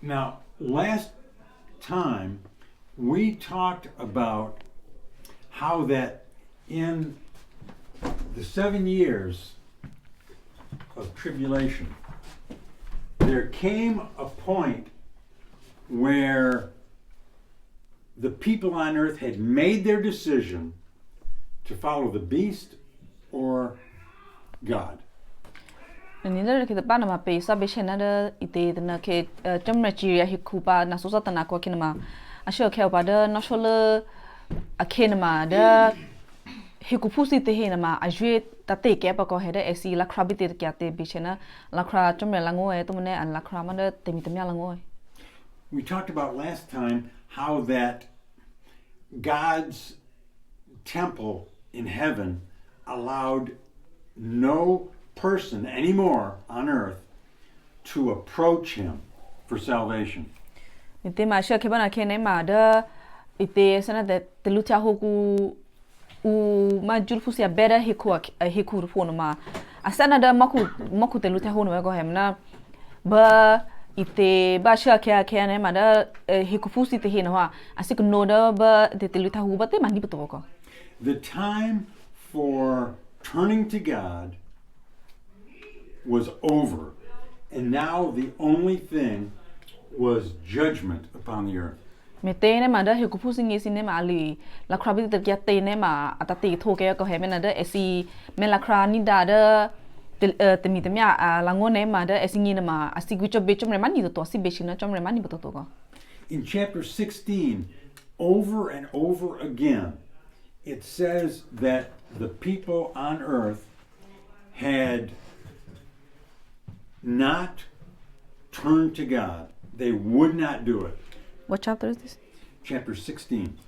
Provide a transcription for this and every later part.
Now, last time we talked about how that in the 7 years of tribulation, there came a point where the people on earth had made their decision to follow the beast or God. Nina ke ba na ma pe sa be chena de ite na ke chom Nigeria hi kupa na so sa na ko kinama a sho ke ba de na sho le a kinama de hi ku pu si te he na ma a jwe ta te ke ba ko he de si la kra bi te ke te bi chena la kra chom la ngo e to ne an la kra ma de te mi te mya la ngo. We talked about last time how that God's temple in heaven allowed no person anymore on earth to approach him for salvation. Ite ma sha ke bana ke ne ma da ite sana de te lutia hoku u ma jul fusia beda hiku fono ma asana da maku te lutia hono go hemna ba ite ba sha ke ne ma da hiku fusi te hina wa asik no da ba te lutia hu ba te mani beto ko. The time for turning to God was over, and now the only thing was judgment upon the earth. Me te ne ma da hiku fusi ngi sin ne ma ali la kra bi te ya te ne ma atati tho ke ko he me na da esi me la kra ni da da te mi te mya la ngo ne ma da esi ngi ne ma asi gu chobe chom re ma ni to si be shi na chom re ma ni beto to ko. In chapter 16, over and over again, it says that the people on earth had not turned to God. They would not do it. What chapter is this? Chapter 16.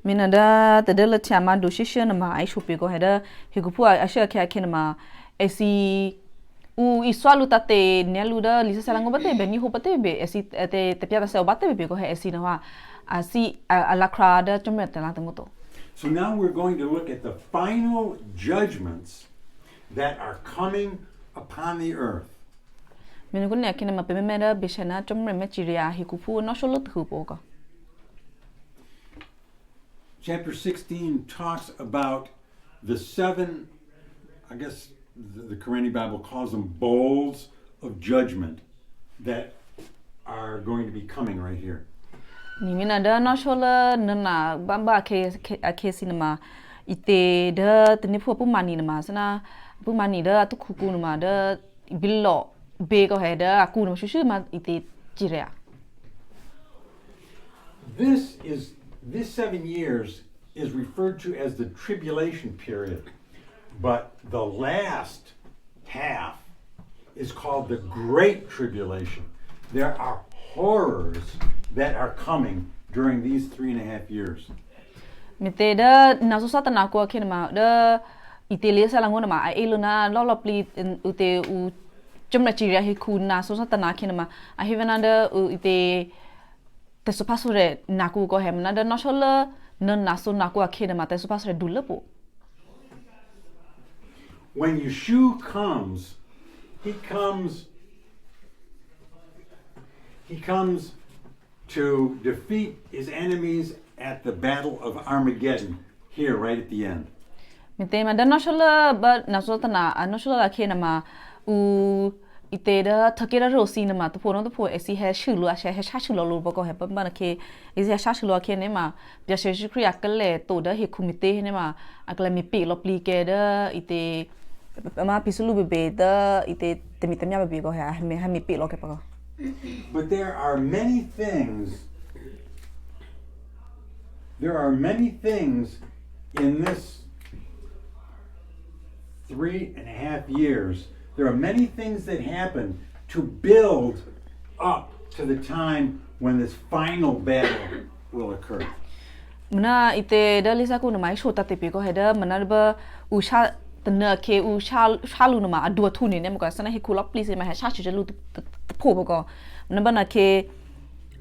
Mina da te de le tiama do shisha na ma ai shopi go heda higupu a sha ke na ma esi u iswalu tate nelu da lisa salango bate be ni ho bate be esi te pia se bate be go he esi na wa asi ala krada chomete la temoto. So now we're going to look at the final judgments that are coming upon the earth. Mina kun yakina ma pe me da be shana chomre me chiria hikupu no sholo thupo ko. Chapter 16 talks about the 7, I guess the Korean Bible calls them bowls of judgment that are going to be coming right here. Ni mina da no shola na bamba ke cinema ite da tni pu mani na ma sana pu mani da tu ku na da billo be ko he da ku na shu ma ite jirea. This 7 years is referred to as the tribulation period, but the last half is called the Great Tribulation. There are horrors that are coming during these 3.5 years. Mite da na so satana ko ke ma da ite sa lango na ma ai luna lo pli ute u chumna chiria he ku na so satana ke ma a hivena da ite te so pasure na ku ko hem na da no shola na so na ko ke ma te so pasure dulapo. When Yeshua comes, he comes to defeat his enemies at the battle of Armageddon, here right at the end. Mite ma da no shola ba na so tana no shola ke ma u ite da takira rosi na ma to po esi he shulu a she he shashulu lo ba ko he ba na ke esi shashulu ke ne ma bia she shukri akale to da he kumite ne ma akala mi pi lo pli ke da ite ma pisulu be da ite temita mya be ko he mi pi lo ke pa ko. But there are many things in this 3.5 years. There are many things that happen to build up to the time when this final battle will occur. Mana ite da lisa ku na mai shota te pe ko he da mana ba u sha tna ke u shalu na ma adu thu ni ne ma ka sana he ku lo please ma ha sha chu lu po ko na ba na ke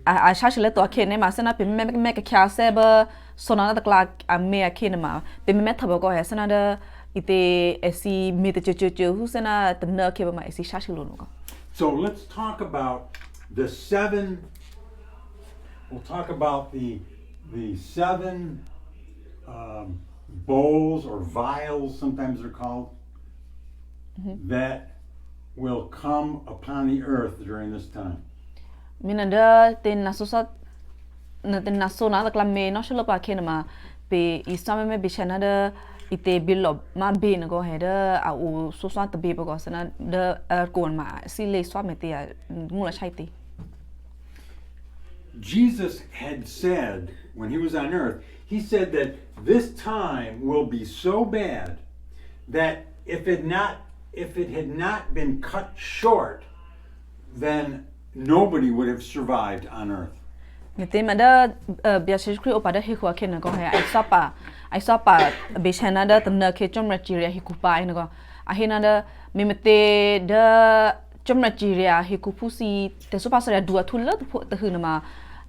a sha le to ke ne ma sana pe me ka kya se ba sona da kla a me ke ne ma pe me tha ba ko he sana da ite esi me te chu hu sana tna ke ba ma esi sha lu no ko. So let's talk about the seven. We'll talk about the seven bowls or vials, sometimes they're called, that will come upon the earth during this time. Minada tin nasusa na tin nasona la klame no shlo pa kenama be isame me bishana de ite bilob ma be na go heda au so so ta be go sana de kon ma si le swa me te ngula chaiti. Jesus had said when he was on earth, he said that this time will be so bad that if it had not been cut short, then nobody would have survived on earth. Nite mada biasis kri opada he kwa ken go he ai sapa be chana da tna ke chomra chiria hi kupa ina go ahina da memete da chomra chiria hi kupusi te so pasara dua thulla te huna ma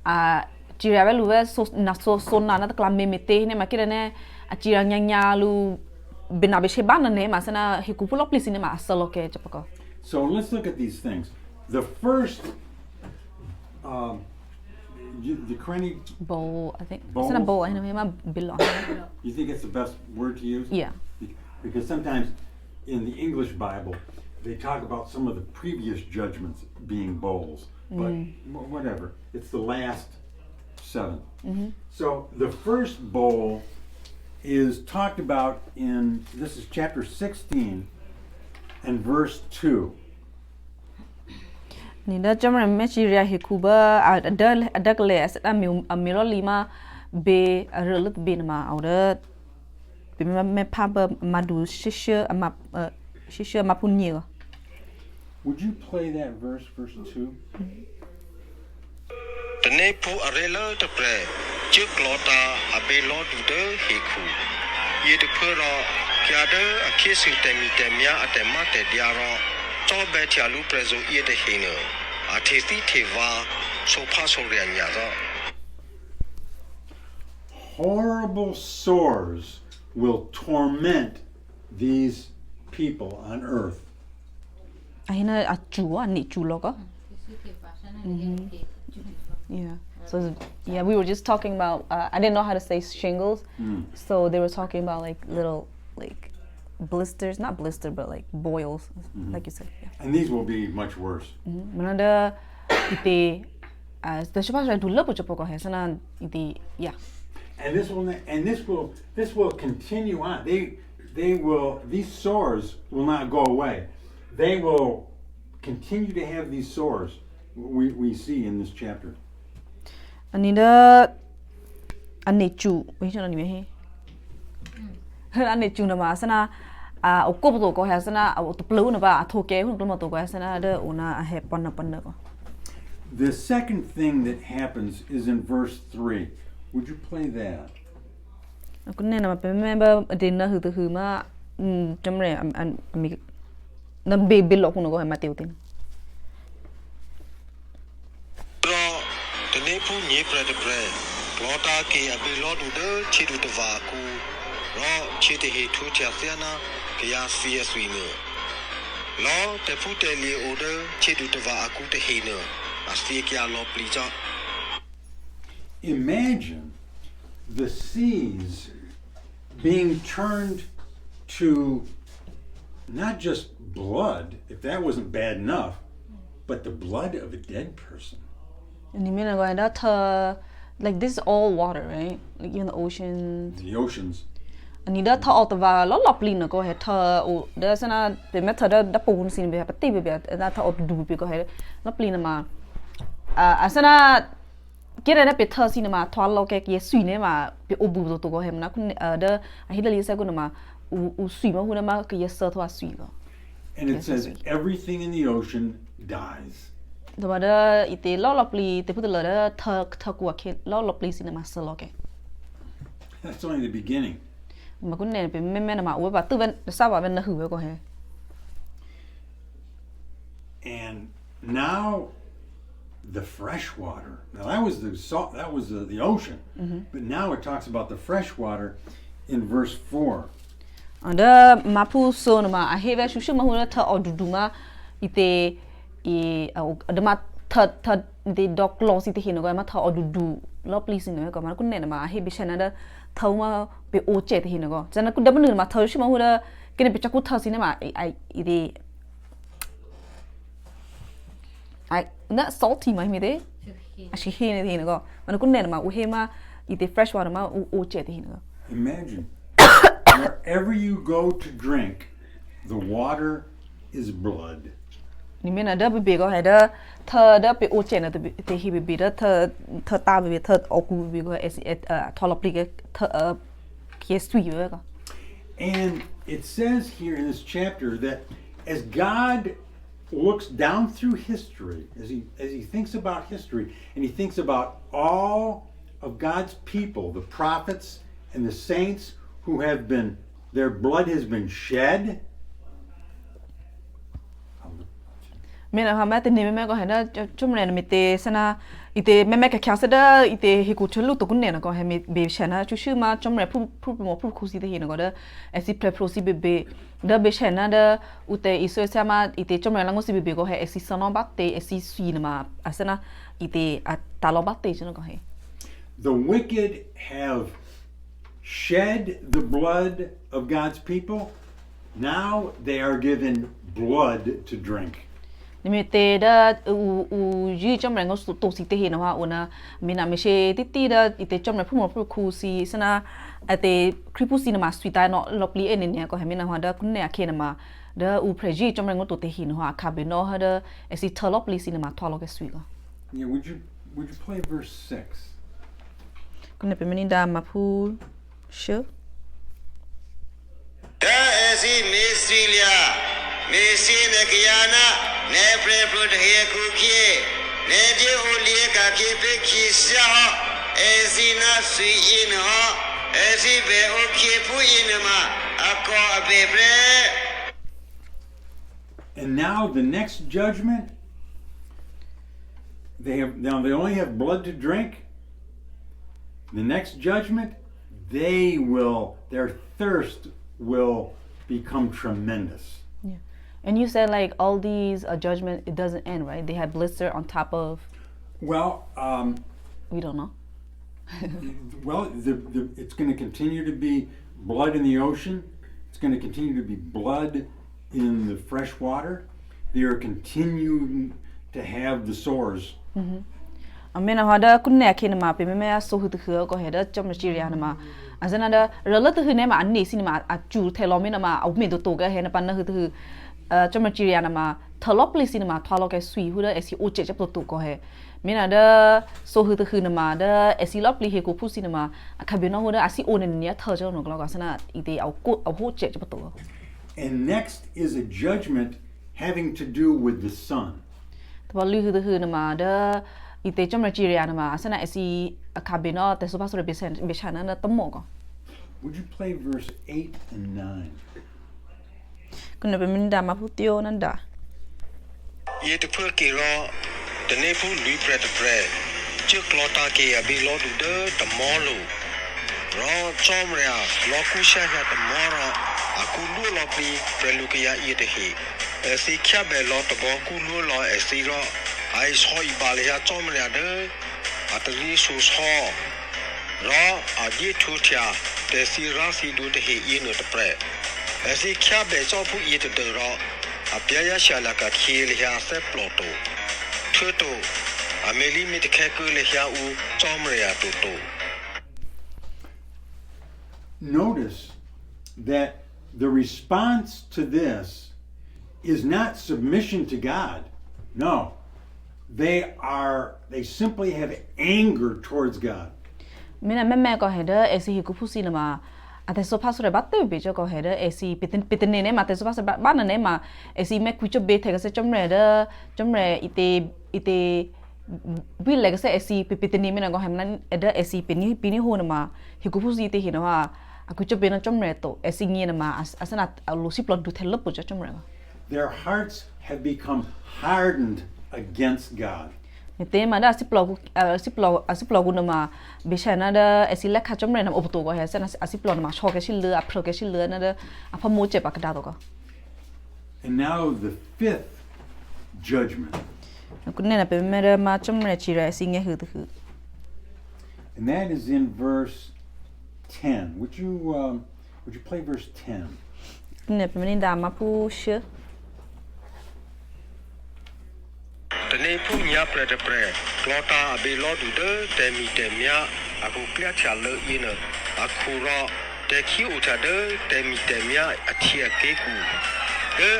a chiria be lu so na so na na kla memete ne makire a chiria nya lu bina be shebana ne ma sana hi kupulo please ne ma asalo ke chapako. So let's look at these things. The first the cranny Bowl, I think. Bowl? It's not a bowl. I know my belong. You think it's the best word to use? Yeah. Because sometimes in the English Bible they talk about some of the previous judgments being bowls, but whatever. It's the last 7. So the first bowl is talked about in this is chapter 16 and verse 2. Ni da jamra mechiria hikuba adakle as amiro lima be relut bin ma auda be me paba madu shisha mapunye. Would you play that verse 2? Tene pu arela te pre chuk lota abe lo du de hiku ye de pura kya de akisu temi temia atema te diaro to be tia lu prezo ye de hino atisi teva so paso ria nya zo. Horrible sores will torment these people on earth. Ahina achua ni chuloka. Yeah. So yeah, we were just talking about. I didn't know how to say shingles, so they were talking about like little like blisters, not blister, but like boils, like you said. Yeah. And these will be much worse. Manada ite the shapa do love with your hasana ite yeah. And this will continue on. These sores will not go away. They will continue to have these sores we see in this chapter. Anida anichu we should anime he anichu na masana okobo ko hasana to blue na ba athoke hun to ko hasana de una he panna ko. The second thing that happens is in verse 3. Would you play that? Kunne na remember dinna hu to hu ma jamre ami na be lo kuno ko mateu tin. Tene pu nye pre de pre lota ke abe lo du de chi du de va ku ro chi de he thu tia siana ke ya si sui no lo te fu te li o de chi du de va aku te he no asi ke lo pli ja. Imagine the seas being turned to not just blood, if that wasn't bad enough, but the blood of a dead person. And you mean that like this is all water, right? Like in the ocean. The oceans. And you that out of a lot of plina go ahead. There's an the method that poon scene be a TV bed and that out do be go ahead. Not plina ma. Asana get an epitor cinema, twelve cake, yes, cinema, be obu to go him. The I hit a lisa gunama, swimmer who nama, yes, sir to a swimmer. And it says everything in the ocean dies. The mother ite lolloply, they put a letter tuck work lolloply in the master locket. That's only the beginning. Macune be men about over the Saba and the who will go here. And now the fresh water. Now that was the salt, that was the ocean. But now it talks about the fresh water in verse 4. And the Mapu sonoma, I have a shushuma to or duduma ite de ma third the dog law si te hin ko ma tha du lo please no ko ma ku ne ma he bi chana da thau ma be o che te hin ko chana ku da nu ma thau shi ma hu da ke ne bi cha ku tha si ne ma ai ide ai na salty ma mi de ashi he ne hin ko ma ku ne ma u he ma ide fresh water ma o che te hin ko Imagine wherever you go to drink, the water is blood. ni me na da be ko ha da tha da be o che na te hi be da tha ta be tha o ku be ko tholopli ke ke sui ko And it says here in this chapter that as God looks down through history, as he thinks about history, and he thinks about all of God's people, the prophets and the saints who have been, their blood has been shed. me na ha ma te ne me ko ha na chum ne me te sana ite me ka kya sa da ite he ku chulu to kun ne na ko ha me be shana chu shu ma chum re mo khu si de he na ko da asi pre pro si be da be shana da ute iso sa ma ite chum re lang si be ko ha asi sono ba te asi sui na ma asana ite ta lo ba te chno ko he The wicked have shed the blood of God's people. Now they are given blood to drink. ni me te da u ji chom rang so to si te he na wa ona me na me she ti da ite chom rang phu mo phu khu si sana ate kripu si na ma sui ta no lopli en ne ko he me na wa da kun ne a khe na ma da u pre ji chom rang to te he na wa kha be no ha da esi tholopli si na ma tholo ke sui ko Yeah, would you play verse 6? kun ne pe me ni da ma phu sure There is a mysteria. Missing the Kiana, never put here cookie. Never only a kaki kisha, as in a sweet in her, as if they okay put in a call a baby. And now the next judgment, they only have blood to drink. The next judgment, their thirst will become tremendous. yeah and you said like all these judgment it doesn't end right they have blister on top of Well, we don't know it's going to continue to be blood in the ocean. It's going to continue to be blood in the fresh water. They are continuing to have the sores. amena hada kunne ke na ma pe me so hu tu ko he da chom chi ria na ma azana da rela tu ne ma anni sin ma a chu the lo me na ma au me to ga he na pan na hu tu chom chi ria na ma tholop li sin ma thalo ke sui hu da esi o che chap to ko he me na da so hu tu na ma da esi lop li he ko phu sin ma a kha be no hu da asi o ne ne tho jo no ko sana ite au ho che chap to And next is a judgment having to do with the sun. to li hu tu na ma da ite chom chi ria na ma asana esi kha be no te so pa so be chana na to mo ko Would you play verse 8 and 9? kun ne be min da ma phu tio nan da Ye to put Kiro, the Nefu Louis Bread Bread, Chuklota Kia be Lord the Molo, Raw Chomria, Lokusha at the Mora, Akulu Lobby, Prelukia Yetahi, as he cabe lot of Bokulu law as zero, I saw Ibalia Chomria at the Risus Hall. Raw, a dear tutia, the Sirasi do the he in the bread. As he cabe so put it to the raw. Apia shalaka kill here se ploto. Tuto, a melimit kakule here u tomria tuto. Notice that the response to this is not submission to God. No. They simply have anger towards God. mina me ko he da esi ku phu si na ma ate so pha so re ba te be jo ko he da esi pitin ne ma te so pha so ba na ne ma esi me ku cho be the ga se chom re ite bi le ga se esi pitin ne me na ko he na da esi pini ho na ma hi ku phu si te hi na wa aku cho be na chom re to esi ngi na ma asana lo si plot du the lo pu cho chom re Their hearts have become hardened against God. te ma da siplo ku na ma be shana da esi la kha chom re na o to ko he se na siplo na ma sho ke shil le a pro ke shil le na da a pha mo che pa ka da to ko And now the fifth judgment. ခုနေနပဲမဲရမချမရချီရစီငယ်ဟူတခု And that is in verse 10. Would you play verse 10? နေပဲမင်းဒါမပူရှ တနေ့ဖူးမြပရတဲ့ပရကလောတာအဘေလောဒူတဲ့တဲမီတဲမြအခုကလျချလို့ရင်းအခုတော့တဲခီဦးထတဲ့တဲမီတဲမြအထီအကေကူ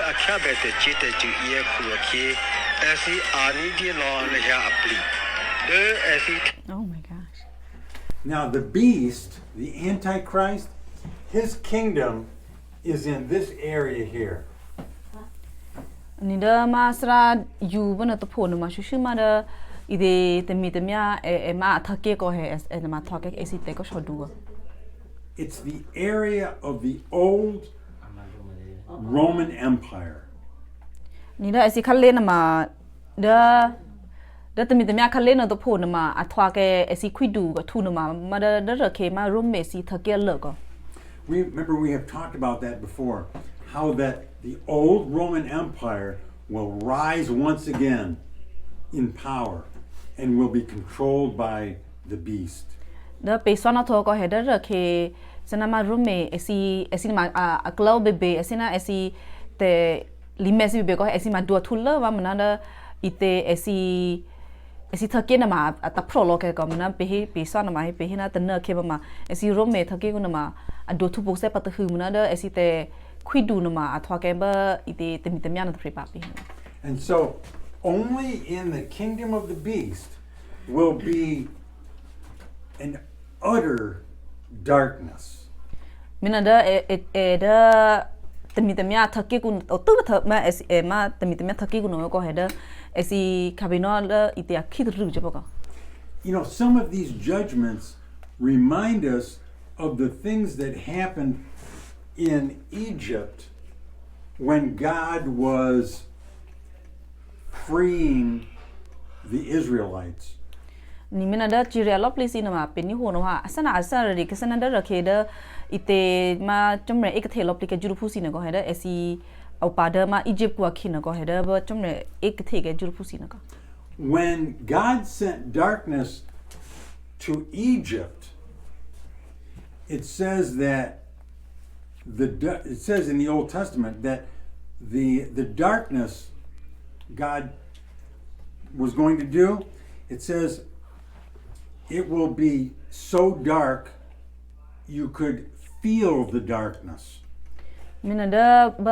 အခါပဲတဲ့ချစ်တဲ့ချီရခုခေအစီအာနီဒီလောလေယာအပလီအစီ Oh my gosh Now the beast, the Antichrist, his kingdom is in this area here. နိဒမစရာယူဘနတဖို့နမရှုရှမဒဣဒေတမီတမြအမအထကေကိုဟဲအနမထကေအစီတေကိုရှောဒူ It's the area of the old Roman Empire. နိဒအစီခလေနမဒတမီတမြခလေနတဖို့နမအထွာကေအစီခွိဒူကထူနမမဒရခေမရုမေစီထကေလကော Remember we have talked about that before, how that the old Roman Empire will rise once again in power and will be controlled by the beast. ဒပေစနာထောကိုဟဲဒရခေစနမရုမေအစီမအကလောဘေဘေအစီနာအစီတေလီမက်စီဘေကိုအစီမဒူထူလဝမနာဒဣတေအစီထကေနမတပရလောကေကမနာပေစနမဟေပေဟနာတနခေဘမအစီရုမေထကေကနမအဒူထူပုစေပတခူမနာဒအစီတေခွိဒူနမအထွာကေဘဣတေတမီတမြနတဖရပါပိ And so only in the kingdom of the beast will be an utter darkness. မနာဒဒတမီတမြထကေကုတူထမမတမီတမြထကေကုနကိုဟဲဒအစီခဘီနောဣတေခိဒရူဂျပက You know, some of these judgments remind us of the things that happened in Egypt when God was freeing the Israelites. နိမနာဒချီရလောပလီစီနမပနီဟိုနောဟာအစနာအစရဒီကစနဒရခေဒဣတေမချမရဧကထေလောပလီကဂျူဖူစီနကိုဟဲဒအစီအောပါဒမအီဂျစ်ကွာခိနကိုဟဲဒဘချမရဧကထေကဂျူဖူစီနက When God sent darkness to Egypt, it says that it says in the Old Testament that the darkness God was going to do, it says it will be so dark you could feel the darkness. မနာဒဘ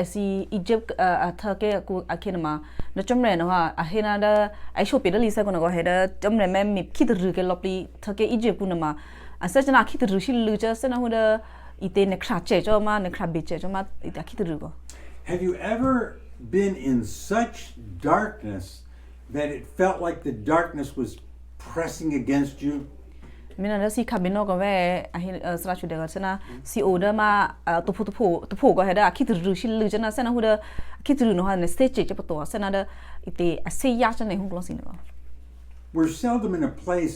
အစီအီဂျစ်အထကေကူအခင်းမှာနချမရနော်ဟာအဟေနာဒအရှိုပေဒလီစကနကိုဟဲဒချမရမဲမိခိဒရကေလောပလီထကေအီဂျစ်ကူနမှာအစချနာခိဒရရှိလူချစနဟဒဣတေနခရာချေချမနခရာဘေချေချမဣတခိဒရကို Have you ever been in such darkness that it felt like the darkness was pressing against you? မင်းလည်းစီခဘင်းတော့ကပဲအဟိစရာချူတဲ့ကစနာစီအိုဒမတဖို့ကဟဲ့ခိတရူရှိလူချနာစနာဟူဒခိတရူနော်ဟာနစတေချေချပတော့စနာဒဣတေအစေရချနေဟုကလစင်းတော့ We're seldom in a place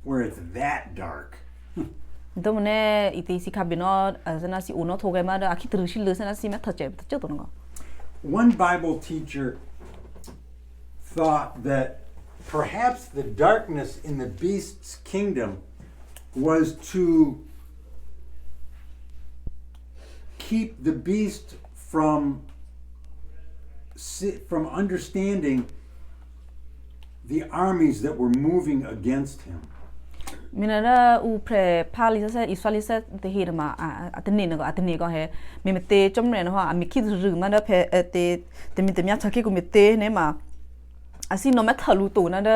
where it's that dark. ဒမနေဣတေစီခဘင်းတော့စနာစီအိုနော်ထိုကဲမှာဒခိတရူရှိလူစနာစီမထချေချတော့နော် One Bible teacher thought that perhaps the darkness in the beast's kingdom was to keep the beast from understanding the armies that were moving against him. မင်းလည်းဦးဖရဖာလီဆာအစ္စလီဆာတေဟီရမာအတနေကောဟဲမမတေချမရနော်အမိခိရူမနဖဲတေတမီတမြထကေကိုမတေနေမှာအစီနိုမထလူတူနာဒ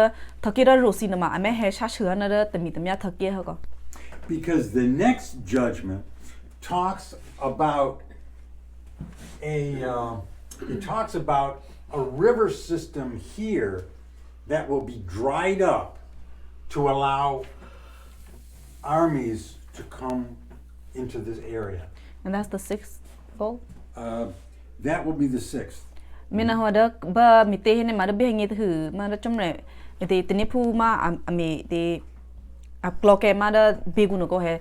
ထကေရရိုစီနမအမေဟဲရှာရှနာဒတမီတမြထကေဟကော Because the next judgment talks about a river system here that will be dried up to allow armies to come into this area. And that's the sixth goal. That will be the sixth. Mina hoda ba mite hene ma be ngi thu ma da chomre te tini phu ma ame te a clock ma da be gu no ko he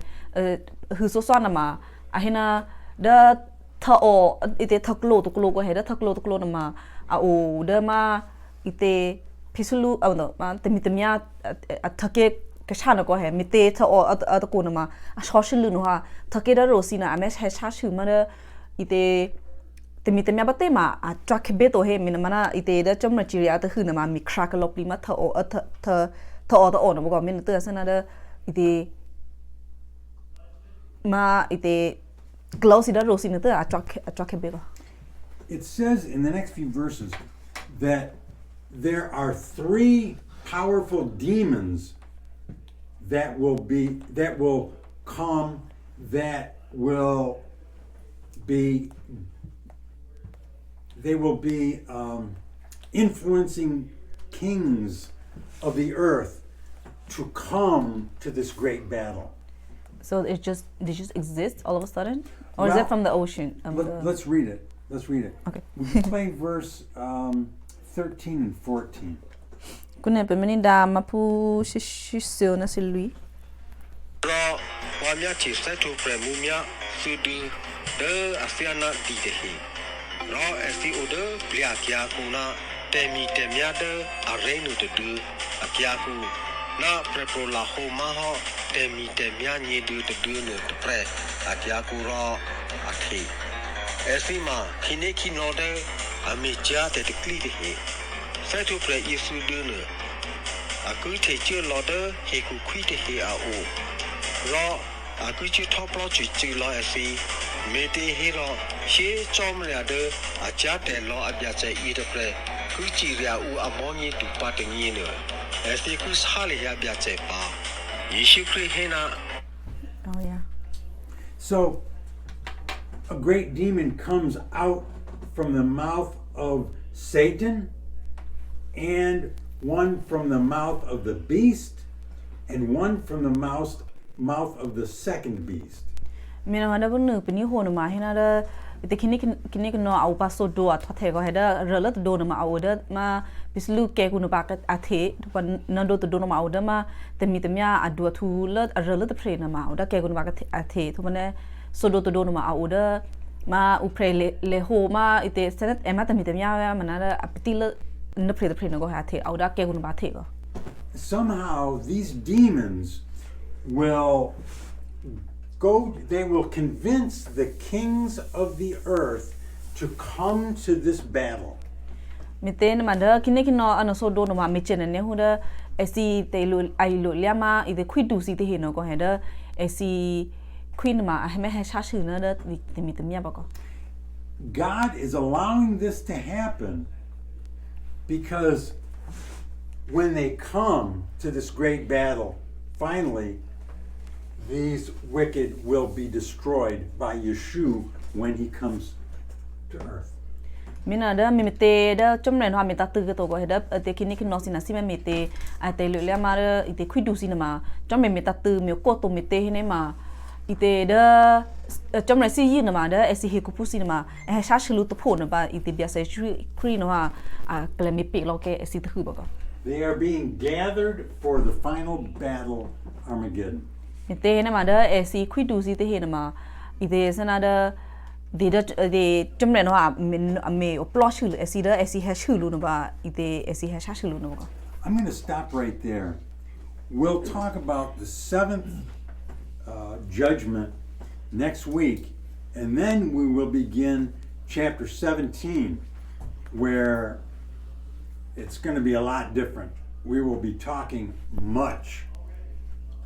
hu so so na ma a hena da tha o ite thaklo to klo ko he da thaklo to klo na ma au de ma ite pisulu au no ma temitemia thake kashana ko he mite tha o at ko na ma a shoshilu no ha thake da rosina ame he sha shu ma de ite temitemia bate ma a track beto he min mana ite da chom material ta hu na ma mi crack lop li ma tha o tha o da o no ko min te sana da ite ma ite glossy da rosina te a track beto. It says in the next few verses that there are 3 powerful demons that will come, that will be influencing kings of the earth to come to this great battle. So they just exist all of a sudden, or is it from the ocean? Let's read it. Let's read it. Okay. We can play verse 13 and 14. Kuna pemeni da mapu shisho na silui. Ro wamya chi setu premia sudu de asiana di dehi. Ro esi odo blia kya kuna temi temia de arenu de du akya ku na prepo la ho ma ho temi temia ni du de du no de pre akya ku ro akhi. Esi ma kine kino de amija de kli dehi. Setu pre yesu de no aku te chưa lo de he ku kwi te he a o ro aku chi top lo chi chi lo asi me te he ro she chom la de a cha te lo a bya che i de pre ku chi ria u a mo ni tu pa te ni ne asi ku sa le ya bya che pa yeshu kri he na. Oh yeah. So a great demon comes out from the mouth of Satan, and one from the mouth of the beast, and one from the mouth of the second beast. Mina hada bunu pini hono ma hina da ite kini no au paso do a thothe ko heda relat do no ma au da ma bislu ke ku no ba ka athe pan na do to do no ma au da ma temi temia adu thu la relat pre na ma au da ke ku no ba ka athe to mane so do to do no ma au da ma u pre le ho ma ite sanat ema temi temia ma na da apti la Somehow these demons will they will convince the kings of the earth to come to this battle. Miten manda kino ano so do no ma michen ne huda esi te lu ai lu liama ide kwidu si te hino ko heda esi queen ma me ha sha shu na da mitemia ba ko. God is allowing this to happen because when they come to this great battle, finally, these wicked will be destroyed by Yeshua when he comes to earth. Mina da mimite da chomren ha mita tu to ko heda te kini kino sina sima mite ate lu le ma ite kwidu sina ma chomren mita tu mi ko to mite hine ma ite da chomren si yi na ma da esi he ku pusi na ma e sha shlu to pho na ba ite bia se kri no ha a klemi pe lo ke esi tu ba ko. They are being gathered for the final battle, Armageddon. Mite na ma da esi kwidu si te he na ma ite sana da de chomren no ha me o plot shulu esi ha shulu no ba ite esi ha sha shulu no ba. I'm going to stop right there. We'll talk about the 7th judgment next week, and then we will begin chapter 17, where it's going to be a lot different. We will be talking much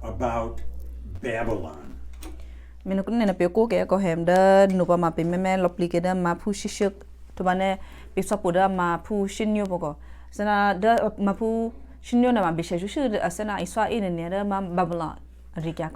about Babylon. Mình cũng nên là biểu cố cái có hem đó nụ ba mà bị mẹ lọc lì cái đó mà phu shit shit tụi bạn này bị sắp bữa đó mà phu xin nhiều bao giờ, thế là đó mà phu xin nhiều này mà bị sai chút chút, thế là Israel này đó mà Babylon, riêng cái